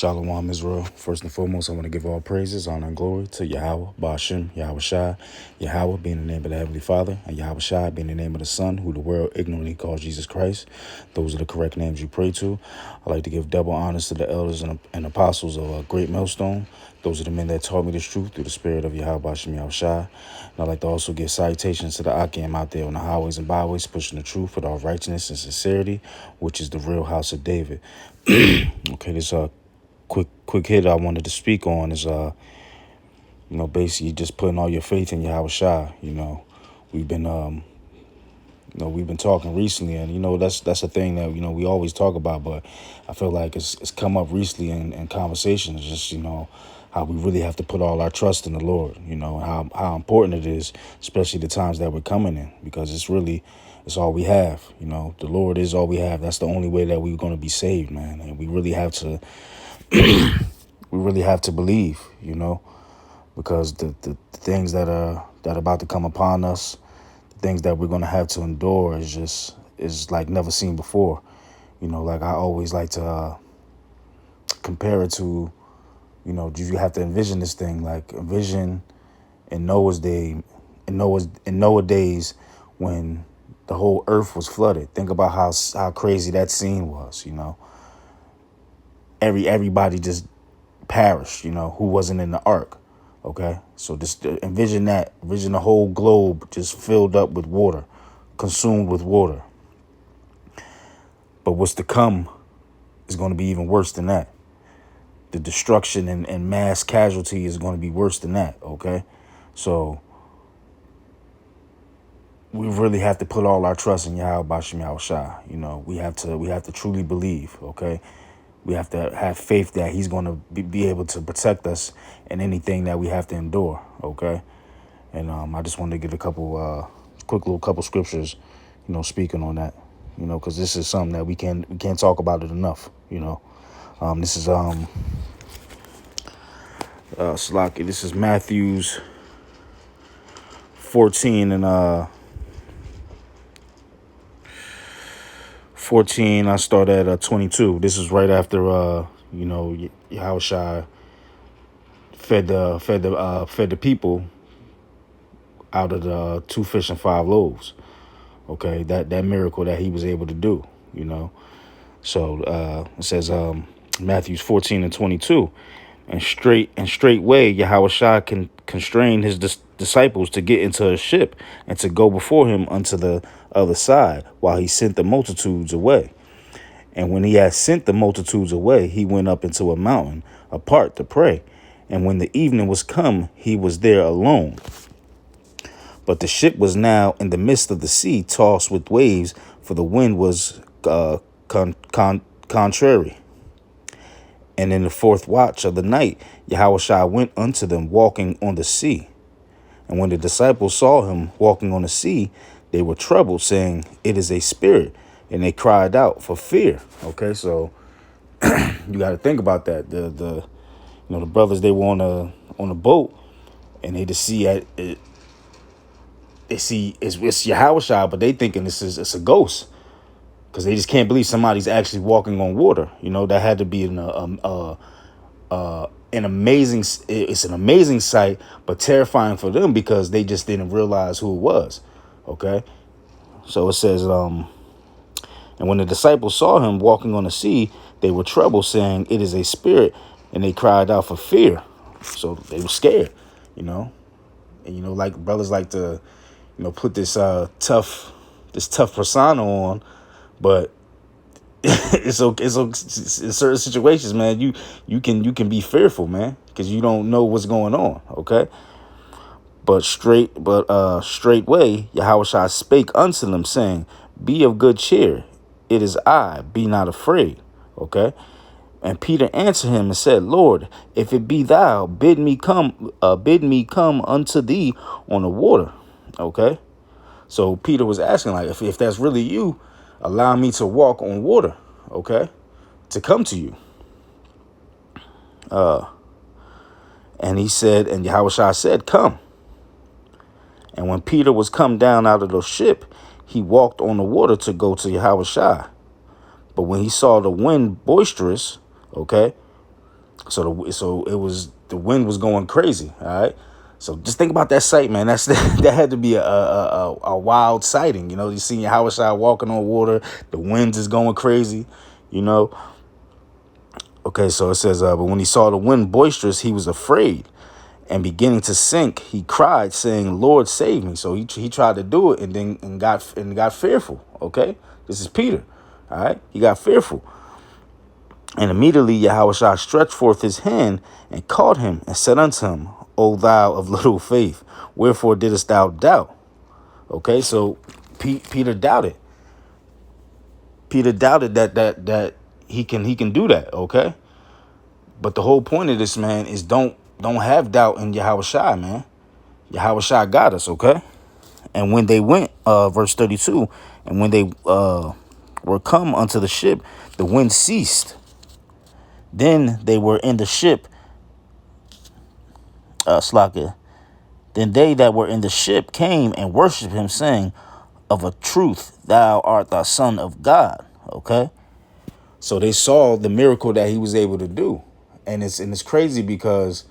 Shalom, Israel. First and foremost, I want to give all praises, honor, and glory to Yahweh, Ba'ashem, Yahweh Shai, Yahweh being the name of the Heavenly Father, and Yahweh Shai being the name of the Son, who the world ignorantly calls Jesus Christ. Those are the correct names you pray to. I like to give double honors to the elders and apostles of Great Millstone. Those are the men that taught me this truth through the spirit of Yahweh, Ba'ashem, Yahweh Shai. And I'd like to also give salutations to the Akim out there on the highways and byways, pushing the truth with all righteousness and sincerity, which is the real house of David. Okay, this quick hit I wanted to speak on is basically just putting all your faith in Yahweh Shai. We've been we've been talking recently, and that's a thing that we always talk about, but I feel like it's come up recently in conversations, just how we really have to put all our trust in the Lord, how important it is, especially the times that we're coming in, because it's all we have. The Lord is all we have. That's the only way that we're going to be saved, man. And we really have to believe, because the things that are about to come upon us, the things that we're going to have to endure is like never seen before. Like I always like to compare it to, you have to envision this thing, like envision in Noah's days when the whole earth was flooded. Think about how crazy that scene was. Everybody just perished, who wasn't in the ark. Okay, so just envision the whole globe just filled up with water, consumed with water. But what's to come is going to be even worse than that. The destruction and mass casualty is going to be worse than that. Okay, so we really have to put all our trust in Yahweh Ba'ashem Yahweh Shai. We have to truly believe. Okay, we have to have faith that he's going to be able to protect us in anything that we have to endure. Okay, and I just wanted to get a couple couple scriptures, speaking on that. Because this is something that we can't talk about it enough. This is Slaki. This is Matthew's 14 and 14. I start at 22. This is right after Yahweh Shai fed the people out of the 2 fish and 5 loaves. Okay, that miracle that he was able to do. So it says Matthew 14 and 22. And straightway Yahweh Shai can constrain his disciples to get into a ship and to go before him unto the other side, while he sent the multitudes away. And when he had sent the multitudes away, he went up into a mountain apart to pray. And when the evening was come, he was there alone. But the ship was now in the midst of the sea, tossed with waves, for the wind was contrary. And in the 4th watch of the night, Yahweh Shai went unto them walking on the sea. And when the disciples saw him walking on the sea, they were troubled, saying, "It is a spirit." And they cried out for fear. Okay, so you got to think about that. The brothers, they were on a boat, and they just see it's Yahweh Shai, but they thinking it's a ghost, because they just can't believe somebody's actually walking on water. That had to be an amazing sight, but terrifying for them, because they just didn't realize who it was. Okay, so it says, and when the disciples saw him walking on the sea, they were troubled, saying, "It is a spirit," and they cried out for fear. So they were scared, and like brothers like to, put this tough persona on, but it's okay. In certain situations, man, you can be fearful, man, because you don't know what's going on. Okay, but straightway Yahweh Shai spake unto them, saying, "Be of good cheer, it is I, be not afraid." Okay, and Peter answered him and said, "Lord, if it be thou, bid me come unto thee on the water." Okay, so Peter was asking, like, if that's really you, allow me to walk on water, okay, to come to you. And he said, and Yahweh Shai said, "Come." And when Peter was come down out of the ship, he walked on the water to go to Yahweh Shai. But when he saw the wind boisterous, okay, So the wind was going crazy. All right. So just think about that sight, man. That had to be a wild sighting. You know, you see Howard Shah walking on water. The wind is going crazy. You know. Okay, so it says, but when he saw the wind boisterous, he was afraid, and beginning to sink, he cried, saying, "Lord, save me." So he tried to do it, and got fearful. Okay, this is Peter. All right, he got fearful. And immediately Yahushua stretched forth his hand and caught him and said unto him, O thou of little faith, wherefore didst thou doubt? Okay, so Peter doubted. Peter doubted that he can do that. Okay, but the whole point of this, man, is don't have doubt in Yahushua, man. Yahushua got us. Okay, and when they went, verse 32, and when they were come unto the ship, the wind ceased. Then they were in the ship, Slakia. Then they that were in the ship came and worshipped him, saying, Of a truth, thou art the Son of God. Okay? So they saw the miracle that he was able to do. And it's crazy because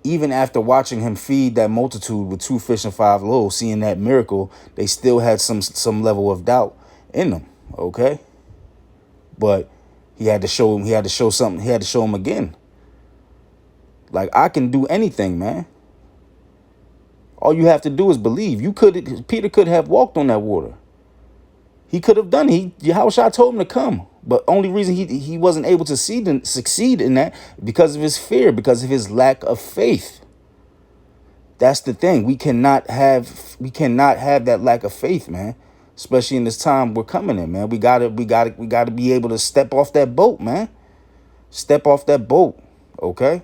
even after watching him feed that multitude with 2 fish and 5 loaves, seeing that miracle, they still had some level of doubt in them. Okay? But he had to show him again. Like, I can do anything, man. All you have to do is believe. Peter could have walked on that water. He could have done it. Yahushua told him to come. But only reason he wasn't able to succeed in that because of his fear, because of his lack of faith. That's the thing. We cannot have that lack of faith, man. Especially in this time we're coming in, man. We gotta be able to step off that boat, man. Step off that boat, okay?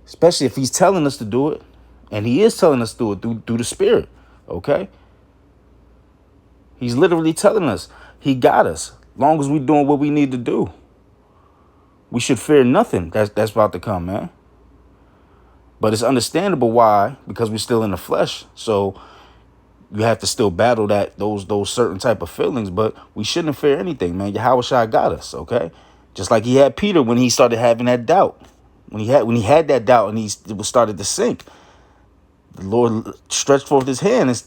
Especially if he's telling us to do it. And he is telling us to do it through the Spirit, okay? He's literally telling us he got us. Long as we're doing what we need to do. We should fear nothing that's about to come, man. But it's understandable why, because we're still in the flesh. So you have to still battle those certain type of feelings, but we shouldn't fear anything, man. Yahushua got us, okay? Just like he had Peter when he started having that doubt. When he had that doubt and he started to sink, the Lord stretched forth his hand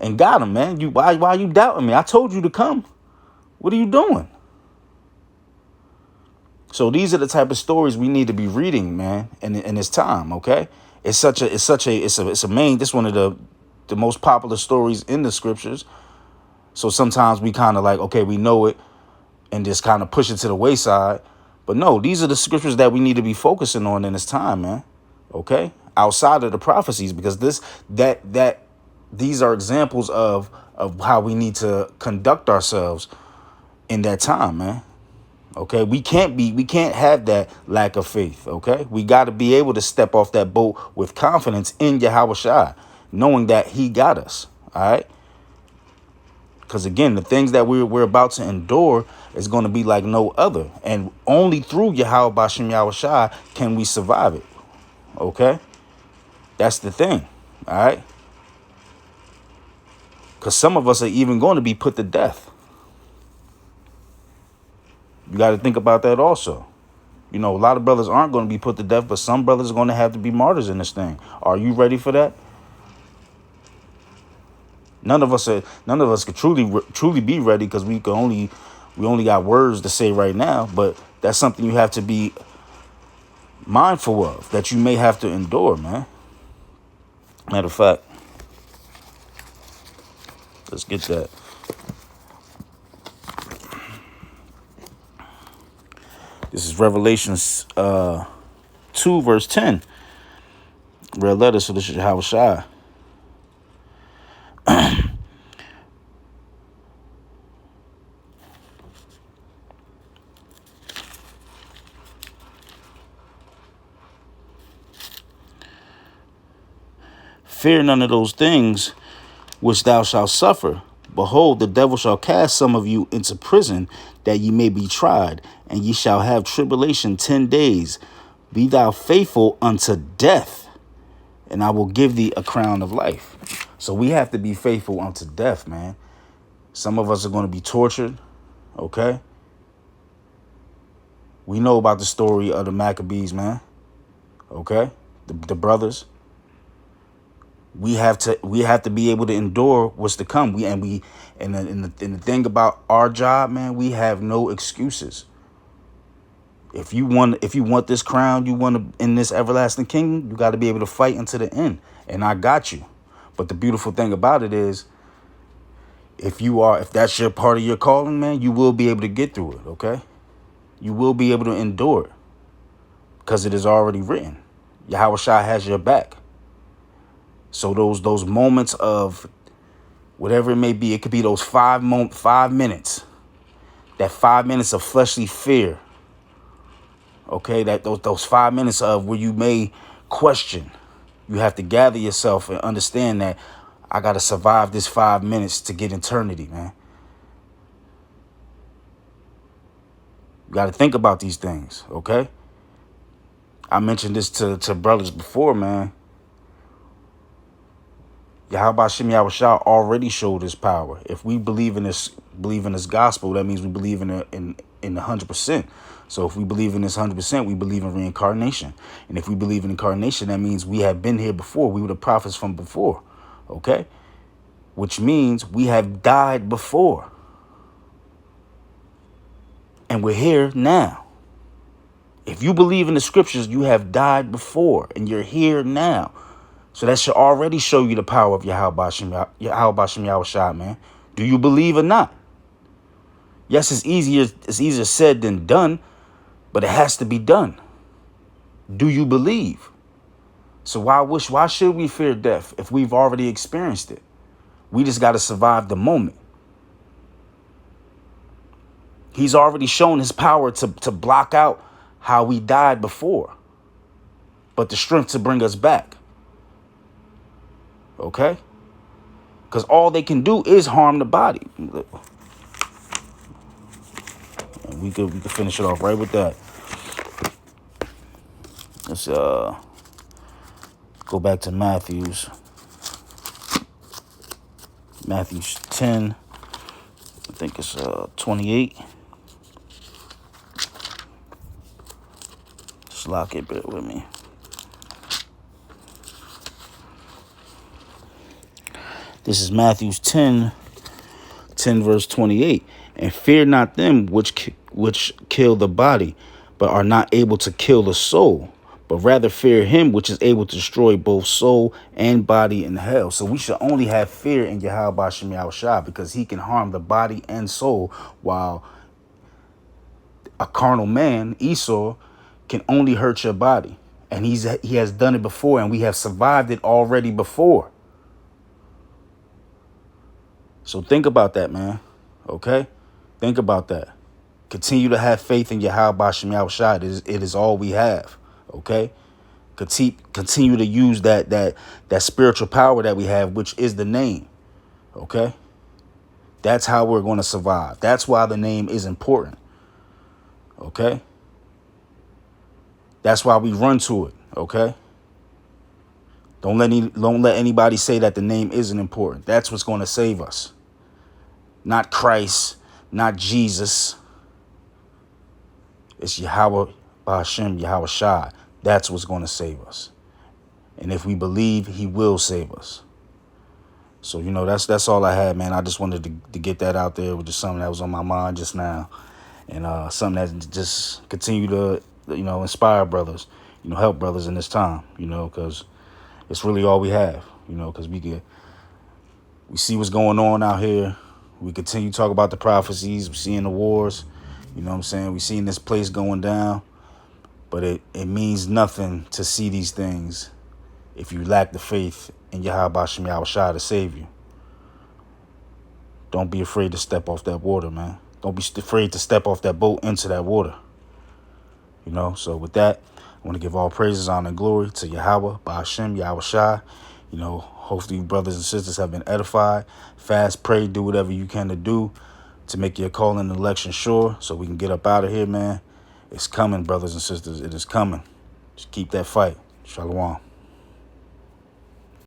and got him, man. Why are you doubting me? I told you to come. What are you doing? So these are the type of stories we need to be reading, man, in this time, okay? It's one of the most popular stories in the scriptures. So sometimes we kind of like, okay, we know it and just kind of push it to the wayside. But no, these are the scriptures that we need to be focusing on in this time, man. Okay? Outside of the prophecies, because these are examples of how we need to conduct ourselves in that time, man. Okay, we can't have that lack of faith. Okay, we got to be able to step off that boat with confidence in Yahushua, knowing that he got us. All right, because again, the things that we're about to endure is going to be like no other, and only through Yahweh Bashem Yahushua can we survive it. Okay, that's the thing. All right, because some of us are even going to be put to death. You got to think about that also. You know, a lot of brothers aren't going to be put to death, but some brothers are going to have to be martyrs in this thing. Are you ready for that? None of us could truly be ready, because we only got words to say right now. But that's something you have to be mindful of, that you may have to endure, man. Matter of fact, let's get that. This is Revelations 2, verse 10. Red letter, so this is Yahushua. Fear none of those things which thou shalt suffer. Behold, the devil shall cast some of you into prison, that ye may be tried, and ye shall have tribulation 10 days. Be thou faithful unto death, and I will give thee a crown of life. So we have to be faithful unto death, man. Some of us are going to be tortured, okay? We know about the story of the Maccabees, man. Okay? The brothers. We have to be able to endure what's to come. And the thing about our job, man, we have no excuses. If you want this crown, you want to in this everlasting kingdom, you got to be able to fight until the end. And I got you. But the beautiful thing about it is, if that's your part of your calling, man, you will be able to get through it, okay? You will be able to endure it because it is already written. Yahweh Shai has your back. So those moments of whatever it may be, it could be those 5 minutes, that 5 minutes of fleshly fear. Okay, that those 5 minutes of where you may question. You have to gather yourself and understand that I got to survive this 5 minutes to get eternity, man. You got to think about these things, okay? I mentioned this to brothers before, man. Yahweh Shem Yahweh Shah already showed his power. If we believe in this gospel, that means we believe in 100%. So if we believe in this 100%, we believe in reincarnation. And if we believe in incarnation, that means we have been here before. We were the prophets from before. Okay? Which means we have died before. And we're here now. If you believe in the scriptures, you have died before and you're here now. So that should already show you the power of Yahweh Shem Yahweh Shai, man. Do you believe or not? Yes, it's easier said than done, but it has to be done. Do you believe? So why should we fear death if we've already experienced it? We just got to survive the moment. He's already shown his power to block out how we died before, but the strength to bring us back. Okay? Because all they can do is harm the body. And we could finish it off right with that. Let's go back to Matthew's 10. I think it's 28. Just lock it, bear with me. This is Matthew's 10 verse 28. And fear not them which kill the body, but are not able to kill the soul, but rather fear him which is able to destroy both soul and body in hell. So we should only have fear in Yahweh Shem Yahweh Shai because he can harm the body and soul, while a carnal man, Esau, can only hurt your body. And he has done it before, and we have survived it already before. So think about that, man. Okay? Think about that. Continue to have faith in Yahweh Shem Yahweh Shai. It is all we have. Okay? Continue to use that spiritual power that we have, which is the name. Okay? That's how we're going to survive. That's why the name is important. Okay? That's why we run to it. Okay? Don't let anybody say that the name isn't important. That's what's going to save us. Not Christ, not Jesus. It's Yahweh Hashem, Yahweh Shai. That's what's going to save us. And if we believe, he will save us. So, that's all I had, man. I just wanted to get that out there with just something that was on my mind just now. And something that just continue to, inspire brothers, help brothers in this time, because it's really all we have, because we see what's going on out here. We continue to talk about the prophecies. We're seeing the wars. You know what I'm saying? We're seeing this place going down. But it means nothing to see these things if you lack the faith in Yahweh Shem Yahweh Shai to save you. Don't be afraid to step off that water, man. Don't be afraid to step off that boat into that water. So with that, I want to give all praises, honor, and glory to Yahweh, Ba'ashem, Yahweh Shai. Hopefully brothers and sisters have been edified. Fast, pray, do whatever you can to do to make your calling and election sure so we can get up out of here, man. It's coming, brothers and sisters. It is coming. Just keep that fight. Shalom.